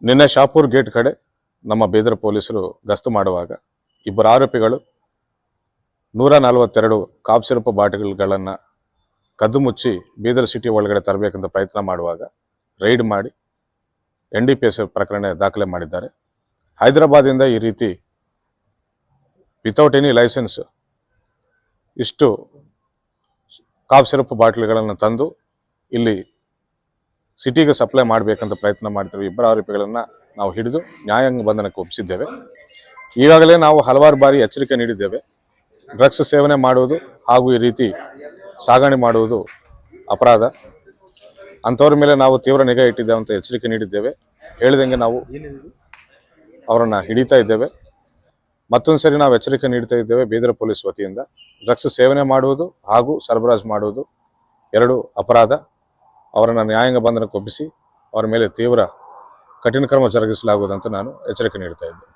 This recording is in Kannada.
ನಿನ್ನೆ ಶಾಪೂರ್ ಗೇಟ್ ಕಡೆ ನಮ್ಮ ಬೀದರ್ ಪೊಲೀಸರು ಗಸ್ತು ಮಾಡುವಾಗ ಇಬ್ಬರು ಆರೋಪಿಗಳು 142 ಕಾಫ್ ಸಿರಪ್ ಬಾಟಲ್ಗಳನ್ನು ಕದ್ದು ಮುಚ್ಚಿ ಬೀದರ್ ಸಿಟಿ ಒಳಗಡೆ ತರಬೇಕಂತ ಪ್ರಯತ್ನ ಮಾಡುವಾಗ ರೈಡ್ ಮಾಡಿ NDPS ಪ್ರಕರಣ ದಾಖಲೆ ಮಾಡಿದ್ದಾರೆ. ಹೈದರಾಬಾದಿಂದ ಈ ರೀತಿ ವಿತೌಟ್ ಎನಿ ಲೈಸೆನ್ಸ್ ಇಷ್ಟು ಕಾಫ್ ಸಿರಪ್ ಬಾಟಲ್ಗಳನ್ನು ತಂದು ಇಲ್ಲಿ ಸಿಟಿಗೆ ಸಪ್ಲೈ ಮಾಡಬೇಕಂತ ಪ್ರಯತ್ನ ಮಾಡ್ತಿರುವ ಇಬ್ಬರು ಆರೋಪಿಗಳನ್ನು ನಾವು ಹಿಡಿದು ನ್ಯಾಯಾಂಗ ಬಂಧನಕ್ಕೆ ಒಪ್ಪಿಸಿದ್ದೇವೆ. ಈಗಾಗಲೇ ನಾವು ಹಲವಾರು ಬಾರಿ ಎಚ್ಚರಿಕೆ ನೀಡಿದ್ದೇವೆ. ಡ್ರಗ್ಸ್ ಸೇವನೆ ಮಾಡುವುದು ಹಾಗೂ ಈ ರೀತಿ ಸಾಗಣೆ ಮಾಡುವುದು ಅಪರಾಧ, ಅಂಥವ್ರ ಮೇಲೆ ನಾವು ತೀವ್ರ ನಿಗಾ ಇಟ್ಟಿದ್ದೇವೆ ಅಂತ ಎಚ್ಚರಿಕೆ ನೀಡಿದ್ದೇವೆ. ಹೇಳಿದಂಗೆ ನಾವು ಅವರನ್ನು ಹಿಡಿತಾ ಇದ್ದೇವೆ. ಮತ್ತೊಂದು ಸರಿ ನಾವು ಎಚ್ಚರಿಕೆ ನೀಡ್ತಾ ಇದ್ದೇವೆ. ಬೀದರ್ ಪೊಲೀಸ್ ವತಿಯಿಂದ ಡ್ರಗ್ಸ್ ಸೇವನೆ ಮಾಡುವುದು ಹಾಗೂ ಸರಬರಾಜು ಮಾಡುವುದು ಎರಡು ಅಪರಾಧ. ಅವರನ್ನು ನ್ಯಾಯಾಂಗ ಬಂಧನಕ್ಕೆ ಒಪ್ಪಿಸಿ ಅವರ ಮೇಲೆ ತೀವ್ರ ಕಠಿಣ ಕ್ರಮ ಜರುಗಿಸಲಾಗುವುದಂತ ನಾನು ಎಚ್ಚರಿಕೆ ನೀಡ್ತಾ ಇದ್ದೆ.